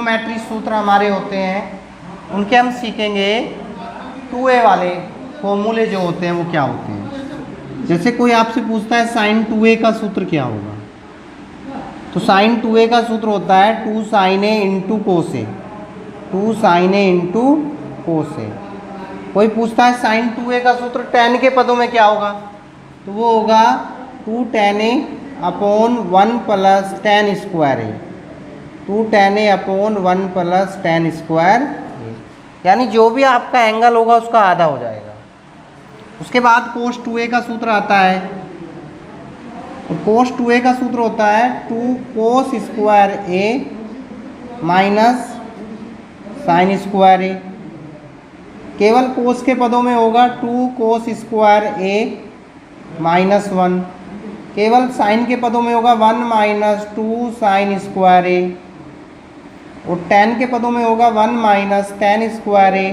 Trigonometry सूत्र हमारे होते हैं उनके हम सीखेंगे 2a वाले फॉर्मूले जो होते हैं वो क्या होते हैं। जैसे कोई आपसे पूछता है साइन 2a का सूत्र क्या होगा, तो साइन 2a का सूत्र होता है 2 sin a into cos A, 2 sin a into cos A. कोई पूछता है साइन 2a का सूत्र tan के पदों में क्या होगा, तो वो होगा 2 tan a upon 1 plus tan square A, 2 tan a upon 1 plus tan square A, यानी जो भी आपका एंगल होगा उसका आधा हो जाएगा। उसके बाद cos 2a का सूत्र आता है, तो cos 2a का सूत्र होता है 2 cos square a minus sine square A. केवल cos के पदों में होगा 2 cos स्क्वायर a माइनस 1, केवल साइन के पदों में होगा 1 माइनस 2 साइन स्क्वायर ए, और tan के पदों में होगा 1 माइनस tan स्क्वायर ए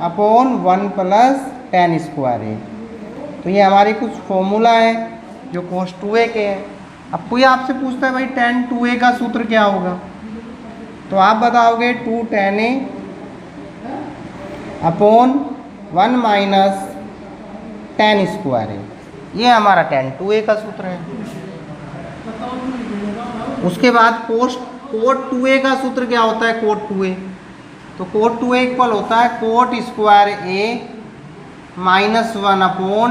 अपॉन 1 प्लस tan स्क्वायर ए। तो ये हमारे कुछ फॉर्मूला है जो cos 2a के हैं। अब कोई आपसे पूछता है भाई tan 2a का सूत्र क्या होगा, तो आप बताओगे 2 tan a upon 1 minus tan square A, ये हमारा tan 2a का सूत्र है। उसके बाद cos 2a का सूत्र क्या होता है, cot 2a, तो cot 2a इक्वल होता है cot square a minus 1 upon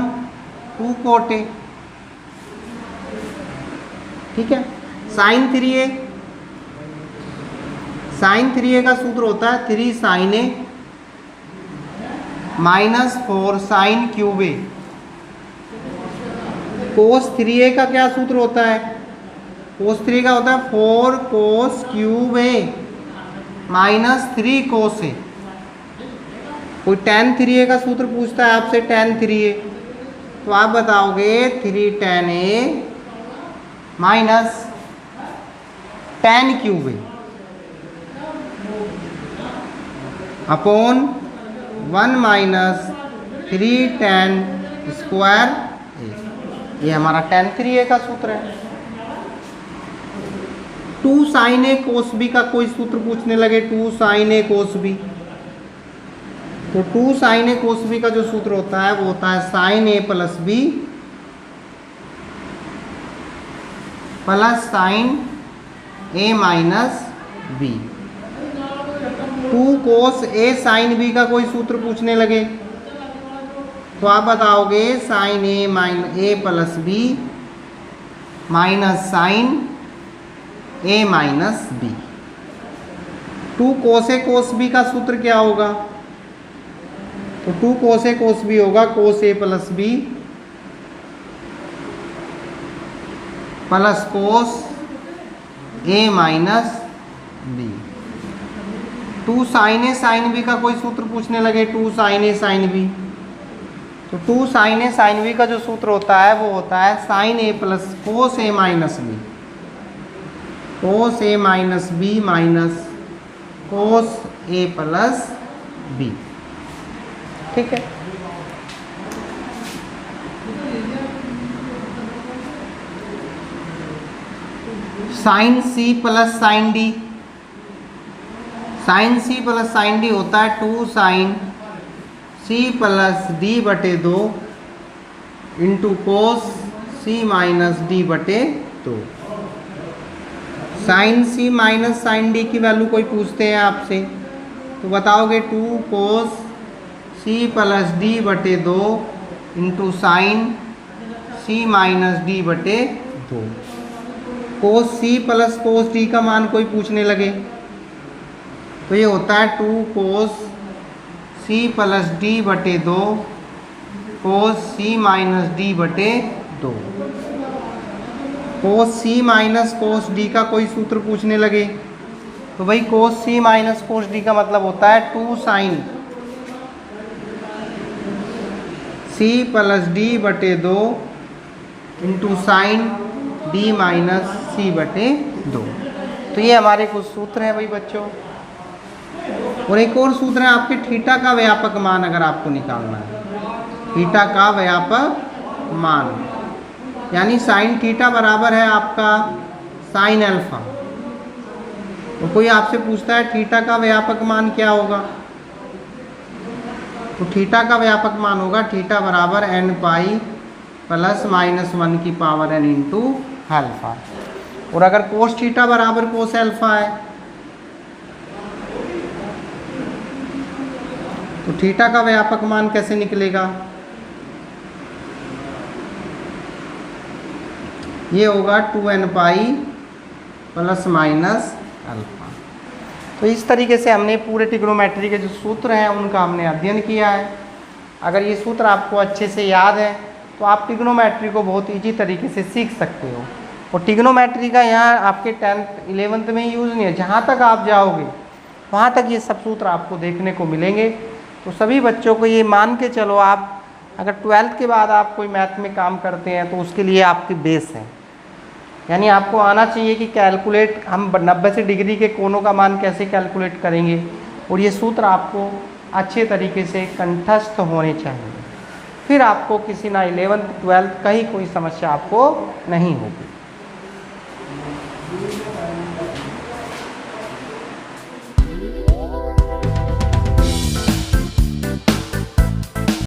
2 cot a, ठीक है। साइन 3a का सूत्र होता है 3 sin a minus 4 sin cube a। cos 3a का क्या सूत्र होता है, cos 3 का होता है 4 cos cube a minus 3 cos a। कोई tan 3a का सूत्र पूछता है आपसे tan 3a, तो आप बताओगे 3 tan a minus tan cube a upon 1 minus 3 tan square a, ये हमारा tan 3a का सूत्र है। 2 sin a cos b का कोई सूत्र पूछने लगे, 2 sin a cos b, तो 2 sin a cos b का जो सूत्र होता है वो होता है sin a plus b plus sin a minus b। 2 cos a sin b का कोई सूत्र पूछने लगे, तो आप बताओगे sin a minus a plus b minus sin a minus b। 2 cos a cos b का सूत्र क्या होगा, तो 2 cos a cos b होगा cos a plus b plus cos a minus b। 2 sin a sin b का कोई सूत्र पूछने लगे, 2 sin a sin b, तो 2 sin a sin b का जो सूत्र होता है वो होता है sin a plus cos a minus b, cos a minus b minus cos a plus b, ठीक है। Sine c plus sine d, sine c plus sine d होता है 2 sin c प्लस d बटे 2 into cos c minus d बटे 2। Sine c minus sine d की value कोई पूछते हैं आपसे, तो बताओगे 2 कोस c प्लस d बटे 2 into sine c minus d बटे 2। कोस c प्लस कोस d का मान कोई पूछने लगे, तो ये होता है 2 कोस c प्लस d बटे 2 कोस c माइनस d बटे 2। कोस c माइनस कोस d का कोई सूत्र पूछने लगे, तो भाई कोस c माइनस कोस d का मतलब होता है 2 साइन c प्लस d बटे 2 into sine d minus c बटे 2। तो ये हमारे कुछ सूत्र हैं भाई बच्चों। और एक और सूत्र है आपके थीटा का व्यापक मान, अगर आपको निकालना है थीटा का व्यापक मान, यानी साइन थीटा बराबर है आपका साइन अल्फा। तो कोई आपसे पूछता है थीटा का व्यापक मान क्या होगा, तो थीटा का व्यापक मान होगा थीटा बराबर एन पाई प्लस माइनस 1 की पावर एन इंटू अल्फा। और अगर कोस थीटा बराबर कोस अल्फा है तो थीटा का व्यापक मान कैसे निकलेगा, ये होगा 2n pi plus minus alpha. तो इस तरीके से हमने पूरे ट्रिग्नोमेट्री के जो सूत्र हैं उनका हमने अध्ययन किया है। अगर ये सूत्र आपको अच्छे से याद है तो आप ट्रिग्नोमेट्री को बहुत ईजी तरीके से सीख सकते हो। और ट्रिग्नोमेट्री का यहाँ आपके 10th 11th में यूज़ नहीं है, जहाँ तक आप जाओगे वहाँ तक ये सब सूत्र आपको देखने को मिलेंगे। तो सभी बच्चों को ये मान के चलो, आप अगर 12th के बाद आप कोई मैथ में काम करते हैं तो उसके लिए आपकी बेस है, यानी आपको आना चाहिए कि कैलकुलेट हम 90 से डिग्री के कोनों का मान कैसे कैलकुलेट करेंगे, और ये सूत्र आपको अच्छे तरीके से कंठस्थ होने चाहिए। फिर आपको किसी ना 11th 12th कहीं कोई समस्या आपको नहीं होगी।